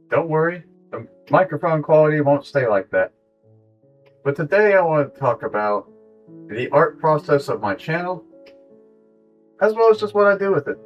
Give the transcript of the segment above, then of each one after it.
Don't worry, the microphone quality won't stay like that. But today I want to talk about the art process of my channel, as well as just what I do with it.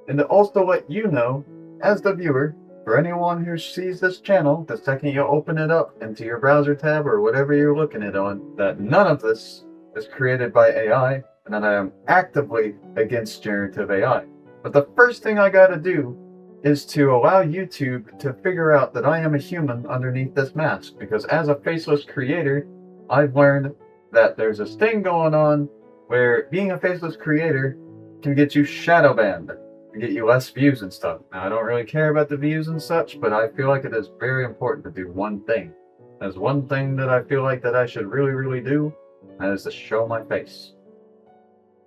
And to also let you know, as the viewer, for anyone who sees this channel, the second you open it up into your browser tab or whatever you're looking at on, that none of this is created by AI, and that I am actively against generative AI. But the first thing I gotta do is to allow YouTube to figure out that I am a human underneath this mask, because as a faceless creator, I've learned that there's this thing going on where being a faceless creator can get you shadow banned, get you less views and stuff. Now, I don't really care about the views and such, but I feel like it is very important to do one thing. There's one thing that I feel like that I should really do, and that is to show my face.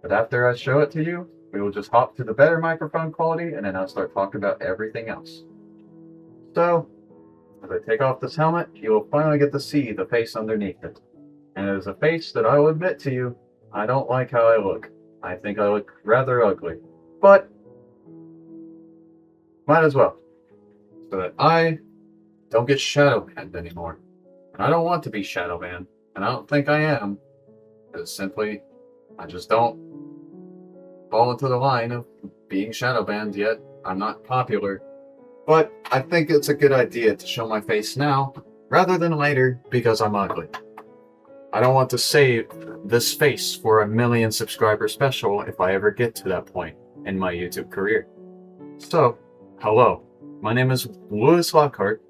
But after I show it to you, we will just hop to the better microphone quality, and then I'll start talking about everything else. So, as I take off this helmet, you will finally get to see the face underneath it. And it is a face that I will admit to you, I don't like how I look. I think I look rather ugly. But might as well, so that I don't get shadow banned anymore. And I don't want to be shadow banned, and I don't think I am, because simply, I just don't fall into the line of being shadow banned yet. I'm not popular, but I think it's a good idea to show my face now, rather than later, because I'm ugly. I don't want to save this face for a 1,000,000 subscriber special if I ever get to that point in my YouTube career. So, hello, my name is Lewis Lockhart.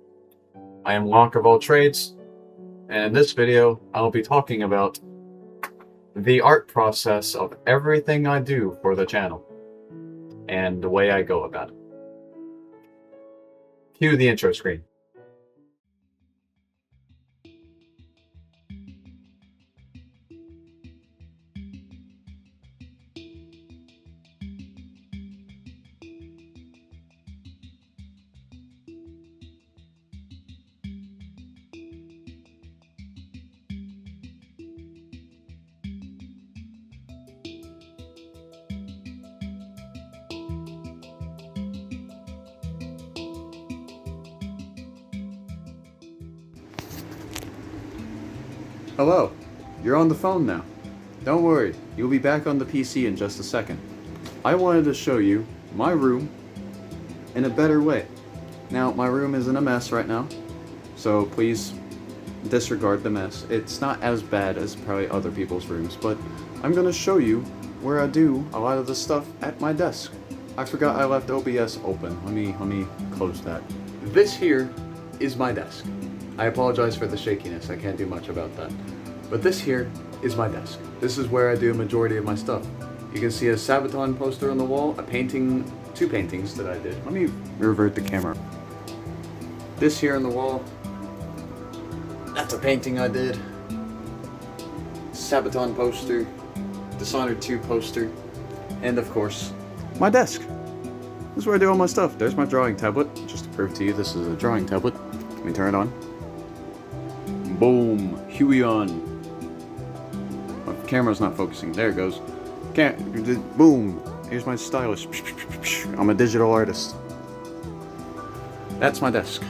I am Lock of all trades, and in this video, I'll be talking about the art process of everything I do for the channel, and the way I go about it. Cue the intro screen. Hello, you're on the phone now. Don't worry, you'll be back on the PC in just a second. I wanted to show you my room in a better way. Now, my room is in a mess right now, so please disregard the mess. It's not as bad as probably other people's rooms, but I'm gonna show you where I do a lot of the stuff at my desk. I forgot I left OBS open. Let me close that. This here is my desk. I apologize for the shakiness, I can't do much about that. But this here is my desk. This is where I do a majority of my stuff. You can see a Sabaton poster on the wall, a painting, 2 paintings that I did. Let me revert the camera. This here on the wall, that's a painting I did. Sabaton poster, Dishonored 2 poster, and of course, my desk. This is where I do all my stuff. There's my drawing tablet, just to prove to you this is a drawing tablet. Let me turn it on. Boom, Huey on. My camera's not focusing. There it goes. Boom. Here's my stylus. I'm a digital artist. That's my desk.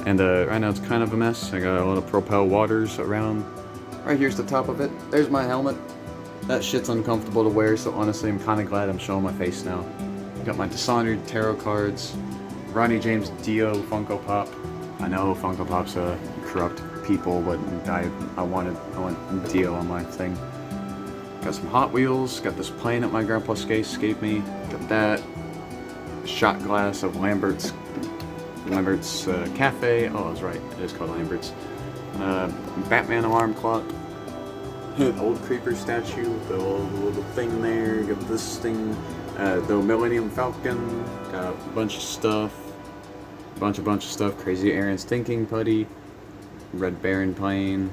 And right now it's kind of a mess. I got a lot of Propel waters around. Right here's the top of it. There's my helmet. That shit's uncomfortable to wear, so honestly I'm kind of glad I'm showing my face now. Got my Dishonored tarot cards. Ronnie James Dio Funko Pop. I know Funko Pop's corrupt people, but I want Dio on my thing. Got some Hot Wheels. Got this plane that my grandpa gave me. Got that. Shot glass of Lambert's Cafe. Oh, I was right. It is called Lambert's. Batman alarm clock. Old creeper statue. The little thing there. Got this thing. The Millennium Falcon. Got a bunch of stuff. Bunch of stuff. Crazy Aaron's Thinking Putty. Red Baron plane.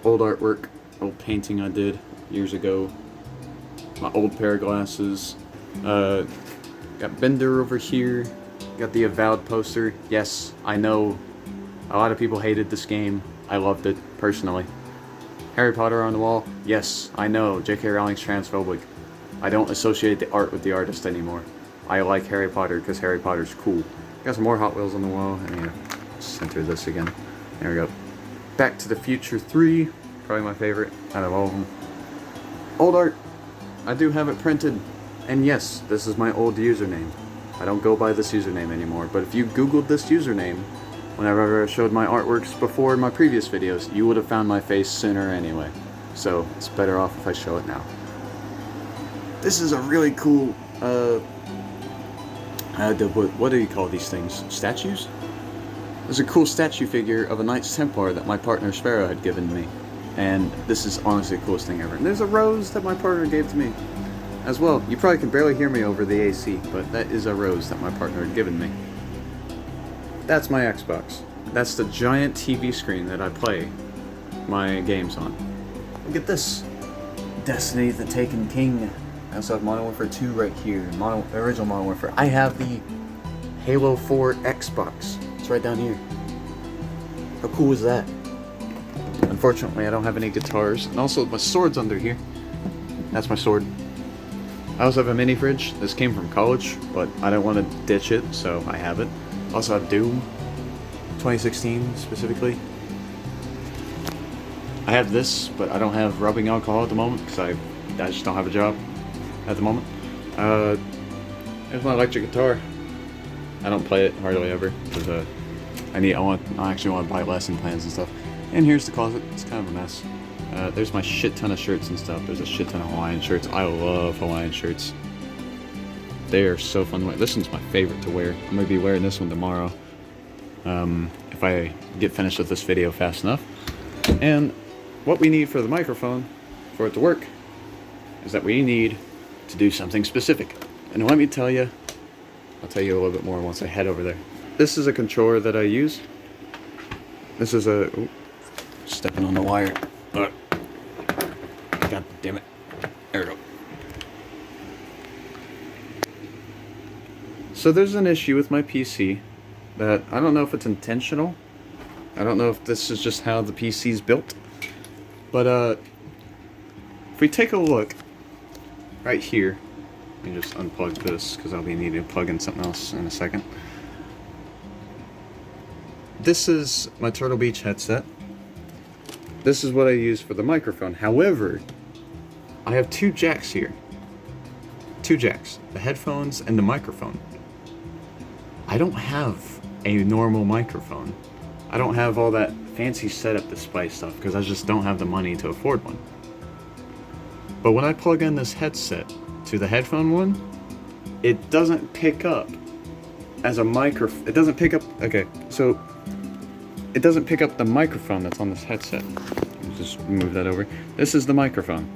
Old artwork. Old painting I did years ago. My old pair of glasses. Got Bender over here. Got the Avowed poster. Yes, I know a lot of people hated this game. I loved it, personally. Harry Potter on the wall. Yes, I know, J.K. Rowling's transphobic. I don't associate the art with the artist anymore. I like Harry Potter because Harry Potter's cool. Got some more Hot Wheels on the wall, and yeah, center this again. There we go. Back to the Future 3, probably my favorite out of all of them. Old art. I do have it printed, and yes, this is my old username. I don't go by this username anymore, but if you googled this username, whenever I showed my artworks before in my previous videos, you would have found my face sooner anyway. So it's better off if I show it now. This is a really cool, what do you call these things? Statues? There's a cool statue figure of a Knights Templar that my partner Sparrow had given me. And this is honestly the coolest thing ever. And there's a rose that my partner gave to me as well. You probably can barely hear me over the AC, but that is a rose that my partner had given me. That's my Xbox. That's the giant TV screen that I play my games on. Look at this. Destiny the Taken King. I also have Modern Warfare 2 right here. Original Modern Warfare. I have the Halo 4 Xbox. It's right down here. How cool is that? Unfortunately, I don't have any guitars. And also, my sword's under here. That's my sword. I also have a mini fridge. This came from college, but I don't want to ditch it, so I have it. Also have Doom 2016 specifically. I have this, but I don't have rubbing alcohol at the moment because I just don't have a job at the moment. Here's my electric guitar. I don't play it hardly ever because I actually want to buy lesson plans and stuff. And here's the closet. It's kind of a mess. There's my shit ton of shirts and stuff. There's a shit ton of Hawaiian shirts. I love Hawaiian shirts. They are so fun to wear. This one's my favorite to wear. I'm going to be wearing this one tomorrow. If I get finished with this video fast enough. And what we need for the microphone, for it to work, is that we need to do something specific. And let me tell you, I'll tell you a little bit more once I head over there. This is a controller that I use. This is a... Ooh, stepping on the wire. God damn it. There we go. So there's an issue with my PC that I don't know if it's intentional. I don't know if this is just how the PC is built. But if we take a look right here, let me just unplug this because I'll be needing to plug in something else in a second. This is my Turtle Beach headset. This is what I use for the microphone. However, I have two jacks here. Two jacks. The headphones and the microphone. I don't have a normal microphone. I don't have all that fancy setup display stuff because I just don't have the money to afford one. But when I plug in this headset to the headphone one, it doesn't pick up as a microphone. It doesn't pick up, okay, so it doesn't pick up the microphone that's on this headset. Just move that over. This is the microphone.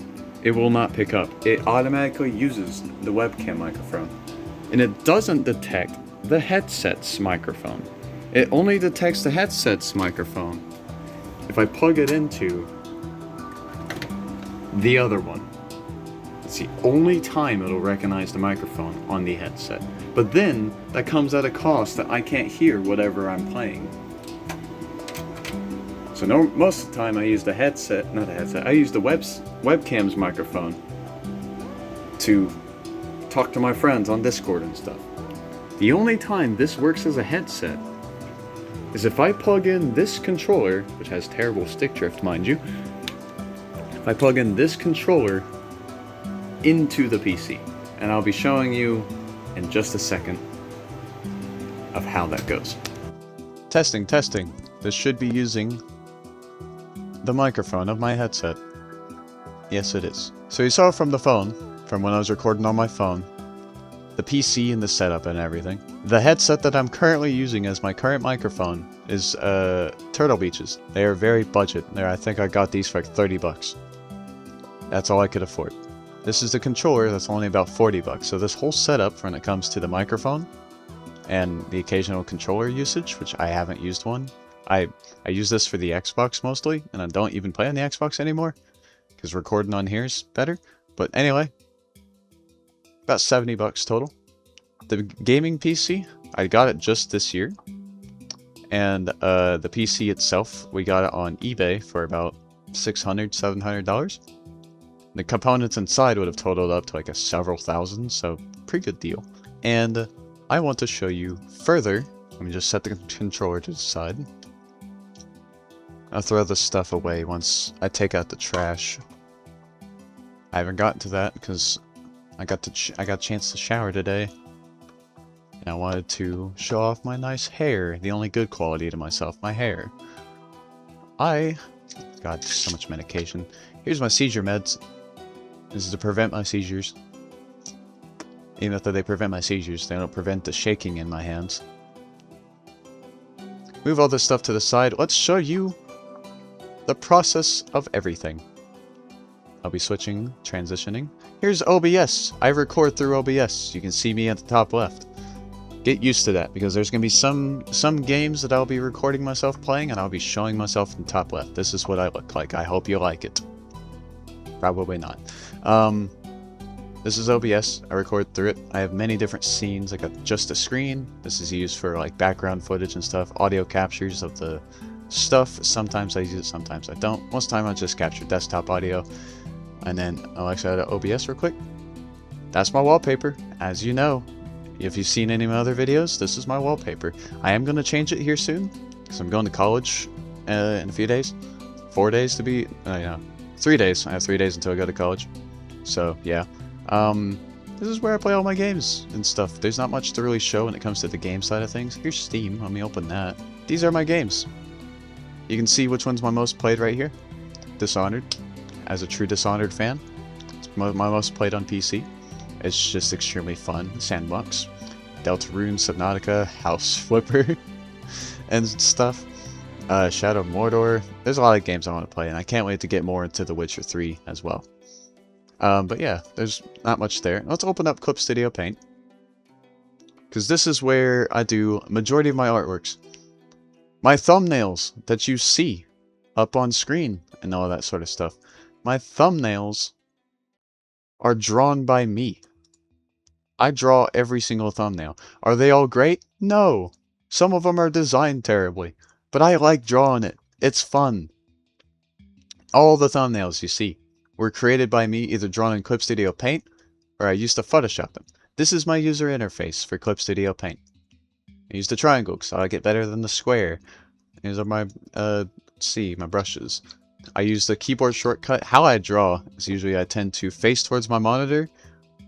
It will not pick up. It automatically uses the webcam microphone. And it doesn't detect the headset's microphone. It only detects the headset's microphone if I plug it into the other one. It's the only time it'll recognize the microphone on the headset. But then, that comes at a cost that I can't hear whatever I'm playing. So most of the time I use the headset, not the headset, I use the webcam's microphone to talk to my friends on Discord and stuff. The only time this works as a headset is if I plug in this controller, which has terrible stick drift, mind you. If I plug in this controller into the PC, and I'll be showing you in just a second of how that goes. Testing, testing. This should be using the microphone of my headset. Yes, it is. So you saw from the phone, from when I was recording on my phone, the PC and the setup and everything. The headset that I'm currently using as my current microphone is Turtle Beach's. They are very budget. I think I got these for like 30 bucks. That's all I could afford. This is the controller that's only about 40 bucks. So this whole setup when it comes to the microphone and the occasional controller usage, which I haven't used one. I use this for the Xbox mostly, and I don't even play on the Xbox anymore because recording on here is better. But anyway, about 70 bucks total. The gaming PC, I got it just this year. And the PC itself, we got it on eBay for about $600, $700. The components inside would have totaled up to like several thousand, so pretty good deal. and I want to show you further. Let me just set the controller to the side. I'll throw this stuff away once I take out the trash. I haven't gotten to that because I got a chance to shower today, and I wanted to show off my nice hair. The only good quality to myself, my hair. God, so much medication. Here's my seizure meds. This is to prevent my seizures. Even though they prevent my seizures, they don't prevent the shaking in my hands. Move all this stuff to the side. Let's show you the process of everything. I'll be switching, transitioning. Here's OBS. I record through OBS. You can see me at the top left. Get used to that, because there's going to be some games that I'll be recording myself playing, and I'll be showing myself in the top left. This is what I look like. I hope you like it. Probably not. This is OBS. I record through it. I have many different scenes. I got just a screen. This is used for like background footage and stuff. Audio captures of the stuff. Sometimes I use it, sometimes I don't. Most of the time I just capture desktop audio. And then I'll actually add OBS real quick. That's my wallpaper. As you know, if you've seen any of my other videos, this is my wallpaper. I am going to change it here soon, because I'm going to college in a few days. 4 days to be, 3 days. I have 3 days until I go to college. So, yeah. This is where I play all my games and stuff. There's not much to really show when it comes to the game side of things. Here's Steam. Let me open that. These are my games. You can see which one's my most played right here. Dishonored. As a true Dishonored fan, it's my most played on PC. It's just extremely fun. Sandbox. Deltarune, Subnautica, House Flipper, and stuff. Shadow of Mordor. There's a lot of games I want to play, and I can't wait to get more into The Witcher 3 as well. But yeah, there's not much there. Let's open up Clip Studio Paint, because this is where I do majority of my artworks. My thumbnails that you see up on screen and all that sort of stuff. My thumbnails are drawn by me. I draw every single thumbnail. Are they all great? No. Some of them are designed terribly, but I like drawing it. It's fun. All the thumbnails you see were created by me, either drawn in Clip Studio Paint, or I used to Photoshop them. This is my user interface for Clip Studio Paint. I use the triangle because I like it better than the square. These are my, my brushes. I use the keyboard shortcut. How I draw is usually I tend to face towards my monitor,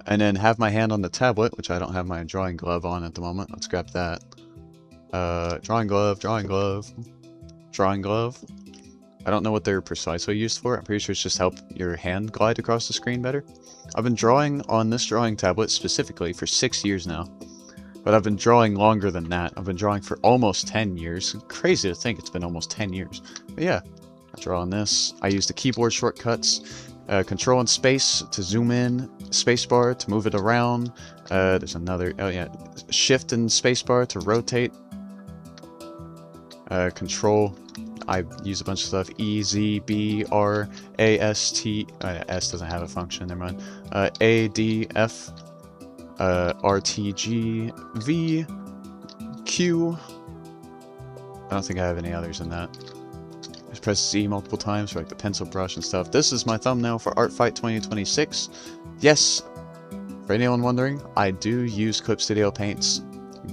and then have my hand on the tablet, which I don't have my drawing glove on at the moment. Let's grab that. Drawing glove, drawing glove, drawing glove. I don't know what they're precisely used for. I'm pretty sure it's just help your hand glide across the screen better. I've been drawing on this drawing tablet specifically for 6 years now. But I've been drawing longer than that. I've been drawing for almost 10 years. Crazy to think it's been almost 10 years. But yeah, I draw on this. I use the keyboard shortcuts. Control and space to zoom in. Spacebar to move it around. There's another, shift and spacebar to rotate. Control, I use a bunch of stuff. E, Z, B, R, A, S, T. S doesn't have a function, never mind. A, D, F, R, T, G, V, Q. I don't think I have any others in that. Just press Z multiple times for like the pencil brush and stuff. This is my thumbnail for Art Fight 2026. Yes, for anyone wondering, I do use Clip Studio Paint's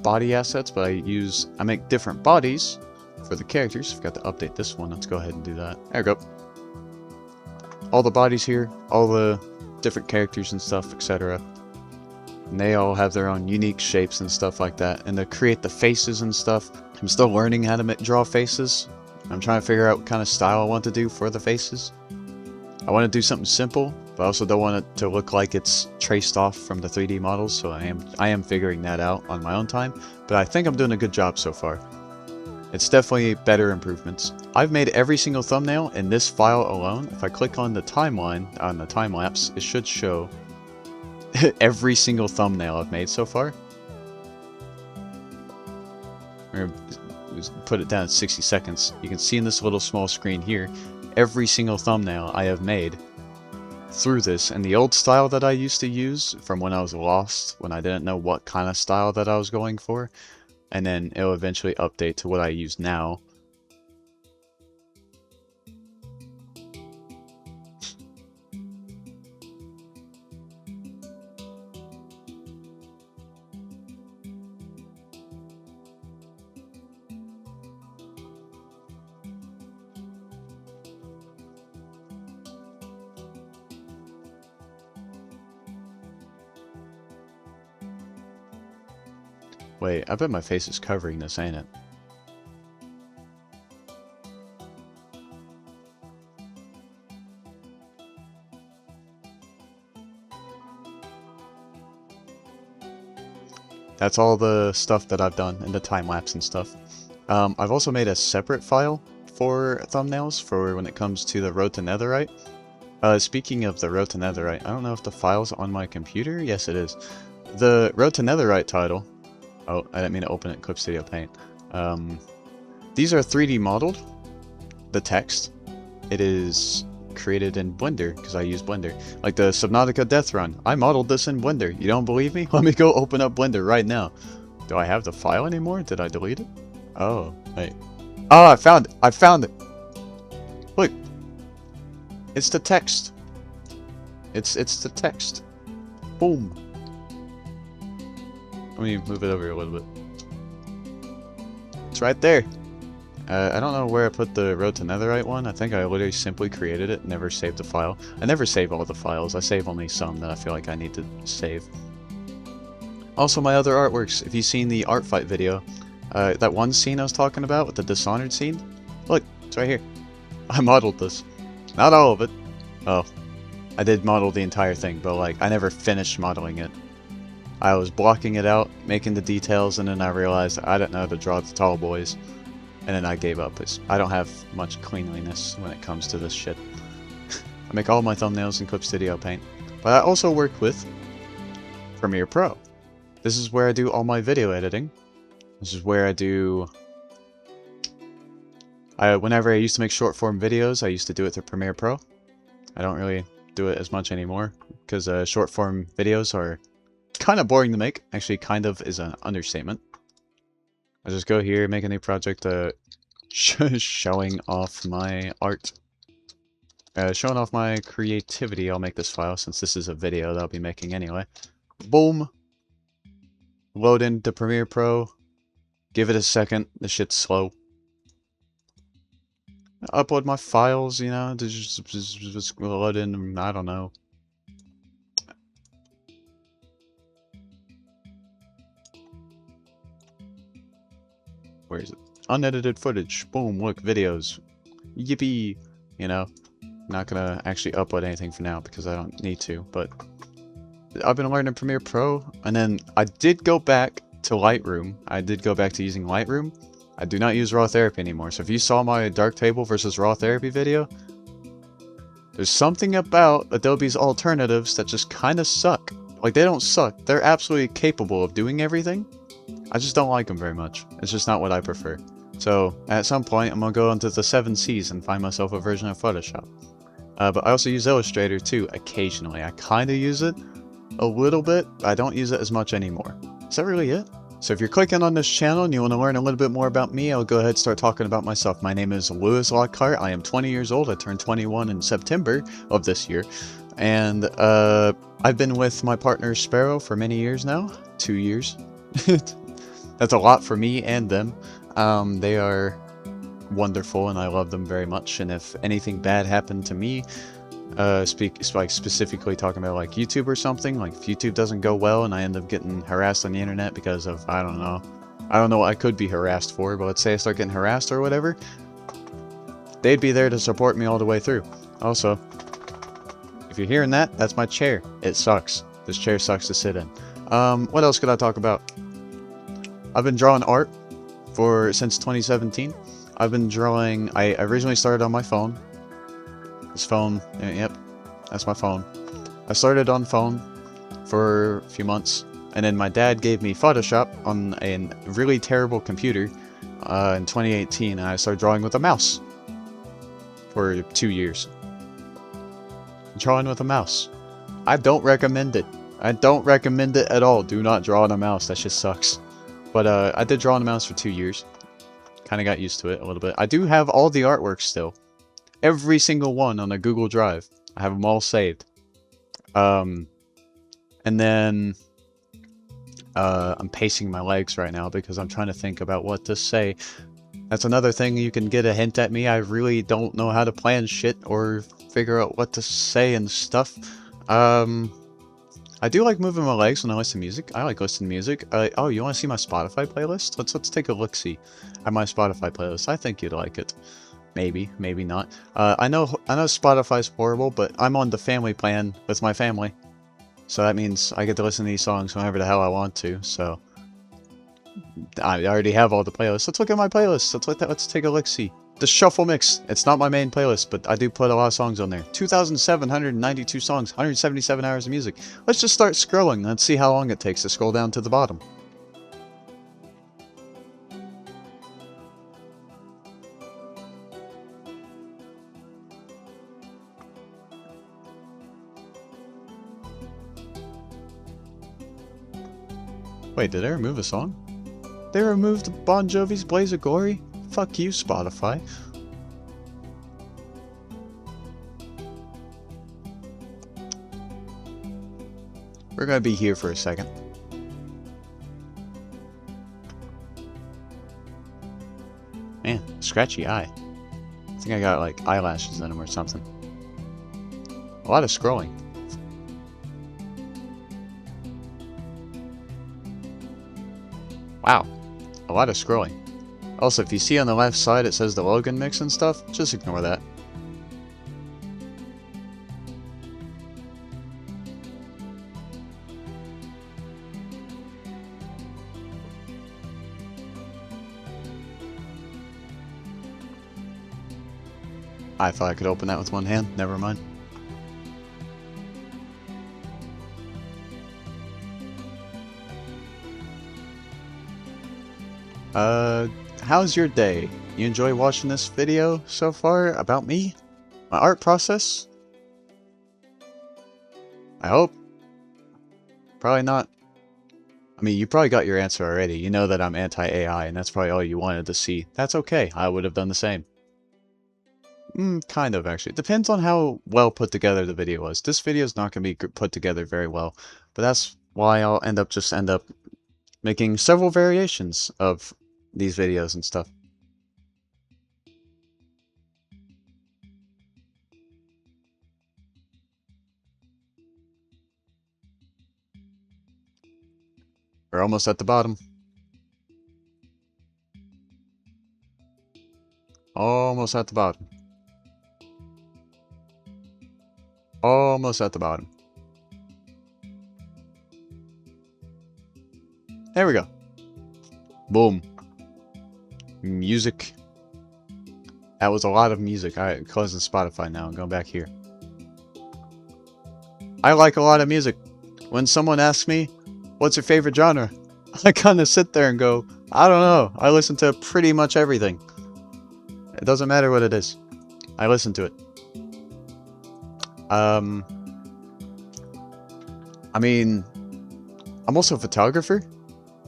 body assets, but I make different bodies for the characters. Forgot to update this one. Let's go ahead and do that. There we go. All the bodies here, all the different characters and stuff, etc. And they all have their own unique shapes and stuff like that. And to create the faces and stuff, I'm still learning how to draw faces. I'm trying to figure out what kind of style I want to do for the faces. I want to do something simple, but I also don't want it to look like it's traced off from the 3D models, so I am figuring that out on my own time, but I think I'm doing a good job so far. It's definitely better improvements. I've made every single thumbnail in this file alone. If I click on the timeline, on the time lapse, it should show every single thumbnail I've made so far. We're gonna put it down at 60 seconds. You can see in this little small screen here, every single thumbnail I have made through this. And the old style that I used to use from when I was lost, when I didn't know what kind of style that I was going for, and then it'll eventually update to what I use now. Wait, I bet my face is covering this, ain't it? That's all the stuff that I've done in the time-lapse and stuff. I've also made a separate file for thumbnails for when it comes to the Road to Netherite. Speaking of the Road to Netherite, I don't know if the file's on my computer. Yes, it is. The Road to Netherite title... Oh, I didn't mean to open it in Clip Studio Paint. These are 3D modeled. The text. It is created in Blender, because I use Blender. Like the Subnautica Death Run. I modeled this in Blender. You don't believe me? Let me go open up Blender right now. Do I have the file anymore? Did I delete it? Oh, wait. Oh, I found it! I found it! Look! It's the text. It's the text. Boom! Let me move it over a little bit. It's right there. I don't know where I put the Road to Netherite one. I think I literally simply created it, never saved the file. I never save all the files. I save only some that I feel like I need to save. Also, my other artworks. If you've seen the art fight video, that one scene I was talking about with the Dishonored scene, look, it's right here. I modeled this. Not all of it. Oh, I did model the entire thing, but like, I never finished modeling it. I was blocking it out, making the details, and then I realized I didn't know how to draw the tall boys. And then I gave up. I don't have much cleanliness when it comes to this shit. I make all my thumbnails in Clip Studio Paint. But I also work with Premiere Pro. This is where I do all my video editing. This is where I do... whenever I used to make short form videos, I used to do it through Premiere Pro. I don't really do it as much anymore, because short form videos are kind of boring to make. Actually, kind of is an understatement. I just go here, make a new project, showing off my art. Showing off my creativity. I'll make this file since this is a video that I'll be making anyway. Boom! Load into Premiere Pro. Give it a second. This shit's slow. Upload my files, you know, to just load in, I don't know. Where is it? Unedited footage. Boom, look, videos. Yippee! You know, not gonna actually upload anything for now because I don't need to, but I've been learning Premiere Pro, and then I did go back to Lightroom. I did go back to using Lightroom. I do not use Raw Therapy anymore, so if you saw my Darktable versus Raw Therapy video, there's something about Adobe's alternatives that just kind of suck. Like, they don't suck. They're absolutely capable of doing everything. I just don't like them very much. It's just not what I prefer. So, at some point, I'm going to go into the 7 Cs and find myself a version of Photoshop. But I also use Illustrator, too, occasionally. I kind of use it a little bit. I don't use it as much anymore. Is that really it? So if you're clicking on this channel and you want to learn a little bit more about me, I'll go ahead and start talking about myself. My name is Lewis Lockhart. I am 20 years old. I turned 21 in September of this year. And I've been with my partner Sparrow for many years now. 2 years. That's a lot for me and them. They are wonderful and I love them very much. And if anything bad happened to me, specifically talking about like YouTube or something, like if YouTube doesn't go well and I end up getting harassed on the internet because of, I don't know what I could be harassed for, but let's say I start getting harassed or whatever, they'd be there to support me all the way through. Also, if you're hearing that, that's my chair. It sucks. This chair sucks to sit in. What else could I talk about? I've been drawing art since 2017. I've been drawing, I originally started on my phone. This phone, yep, that's my phone. I started on phone for a few months, and then my dad gave me Photoshop on a really terrible computer in 2018, and I started drawing with a mouse for 2 years. Drawing with a mouse. I don't recommend it. I don't recommend it at all. Do not draw on a mouse. That just sucks. But I did draw on a mouse for 2 years. Kind of got used to it a little bit. I do have all the artwork still. Every single one on a Google Drive. I have them all saved. And then I'm pacing my legs right now because I'm trying to think about what to say. That's another thing you can get a hint at me. I really don't know how to plan shit or figure out what to say and stuff. I do like moving my legs when I listen to music. I like listening to music. Oh, you want to see my Spotify playlist? Let's take a look-see at my Spotify playlist. I think you'd like it. Maybe, maybe not. I know Spotify's horrible, but I'm on the family plan with my family. So that means I get to listen to these songs whenever the hell I want to, so... I already have all the playlists. Let's look at my playlist. Let's take a look-see. The Shuffle Mix. It's not my main playlist, but I do put a lot of songs on there. 2,792 songs, 177 hours of music. Let's just start scrolling. Let's see how long it takes to scroll down to the bottom. Wait, did I remove a song? They removed Bon Jovi's Blaze of Glory? Fuck you, Spotify. We're gonna be here for a second. Man, scratchy eye. I think I got like eyelashes in them or something. A lot of scrolling. Wow, a lot of scrolling. Also, if you see on the left side it says the Logan mix and stuff, just ignore that. I thought I could open that with one hand, never mind. How's your day? You enjoy watching this video so far about me? My art process? I hope. Probably not. I mean, you probably got your answer already. You know that I'm anti-AI, and that's probably all you wanted to see. That's okay. I would have done the same. Kind of, actually. It depends on how well put together the video was. This video is not going to be put together very well, but that's why I'll end up making several variations of these videos and stuff. We're almost at the bottom. Almost at the bottom. Almost at the bottom. There we go. Boom. Music. That was a lot of music. Alright, closing Spotify now. I'm going back here. I like a lot of music. When someone asks me, what's your favorite genre? I kind of sit there and go, I don't know. I listen to pretty much everything. It doesn't matter what it is. I listen to it. I mean, I'm also a photographer,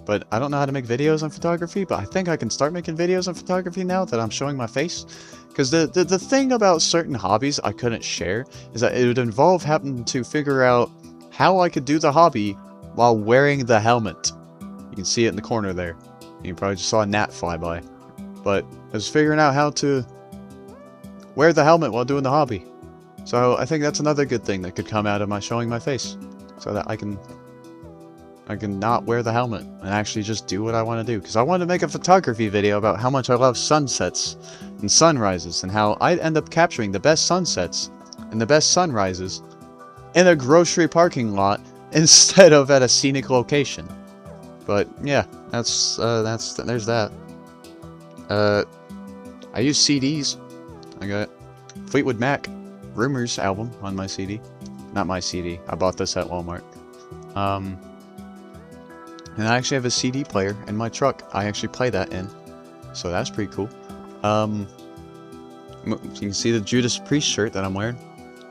but I don't know how to make videos on photography, but I think I can start making videos on photography now that I'm showing my face. Because the thing about certain hobbies I couldn't share is that it would involve having to figure out how I could do the hobby while wearing the helmet. You can see it in the corner there. You probably just saw a gnat fly by. But I was figuring out how to wear the helmet while doing the hobby. So I think that's another good thing that could come out of my showing my face. So that I can not wear the helmet and actually just do what I want to do. Because I want to make a photography video about how much I love sunsets and sunrises and how I end up capturing the best sunsets and the best sunrises in a grocery parking lot instead of at a scenic location. But yeah, there's that. I use CDs. I got Fleetwood Mac Rumors album on my CD. Not my CD. I bought this at Walmart. And I actually have a CD player in my truck. I actually play that in. So that's pretty cool. You can see the Judas Priest shirt that I'm wearing.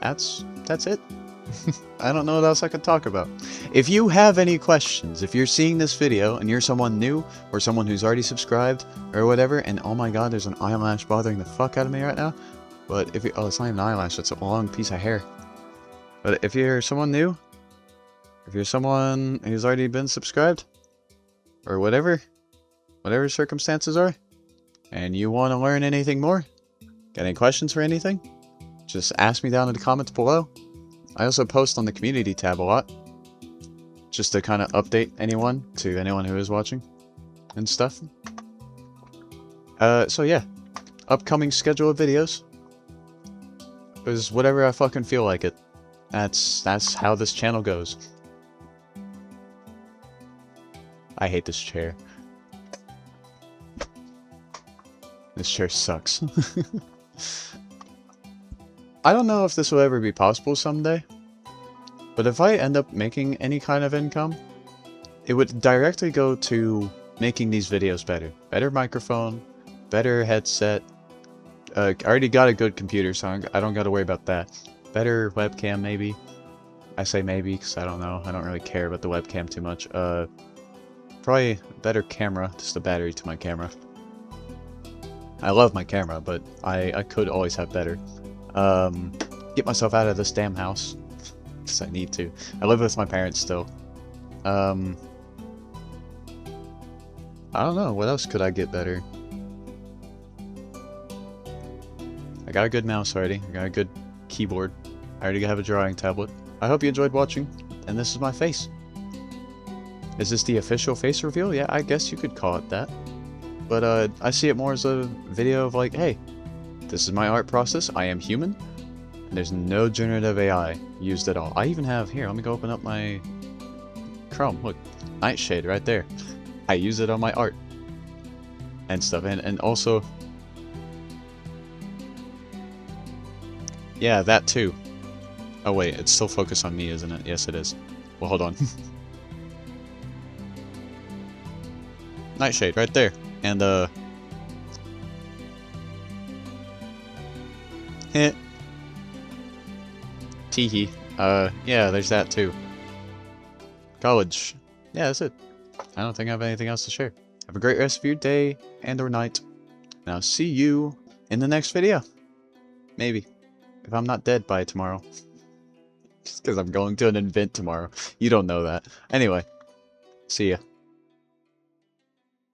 That's it. I don't know what else I could talk about. If you have any questions, if you're seeing this video and you're someone new or someone who's already subscribed or whatever, and oh my god, there's an eyelash bothering the fuck out of me right now. But if you, oh, it's not even an eyelash, it's a long piece of hair. But if you're someone new, if you're someone who's already been subscribed, or whatever circumstances are, and you want to learn anything more, got any questions for anything, just ask me down in the comments below. I also post on the community tab a lot. just to kind of update anyone who is watching and stuff. So yeah, upcoming schedule of videos is whatever I fucking feel like it. That's how this channel goes. I hate this chair. This chair sucks. I don't know if this will ever be possible someday, but if I end up making any kind of income, it would directly go to making these videos better. Better microphone, better headset. I already got a good computer, so I don't got to worry about that. Better webcam, maybe. I say maybe because I don't know. I don't really care about the webcam too much. Probably better camera, just a battery to my camera. I love my camera, but I could always have better. Get myself out of this damn house. Because I need to. I live with my parents still. I don't know, what else could I get better? I got a good mouse already. I got a good keyboard. I already have a drawing tablet. I hope you enjoyed watching, and this is my face. Is this the official face reveal? Yeah, I guess you could call it that. But I see it more as a video of like, hey, this is my art process, I am human, and there's no generative AI used at all. I even have, here, let me go open up my Chrome, look, Nightshade right there. I use it on my art and stuff, and also, yeah, that too. Oh wait, it's still focused on me, isn't it? Yes, it is. Well, hold on. Nightshade right there. And, teehee. Yeah, there's that too. College. Yeah, that's it. I don't think I have anything else to share. Have a great rest of your day and or night. And I'll see you in the next video. Maybe. If I'm not dead by tomorrow. Just because I'm going to an event tomorrow. You don't know that. Anyway. See ya.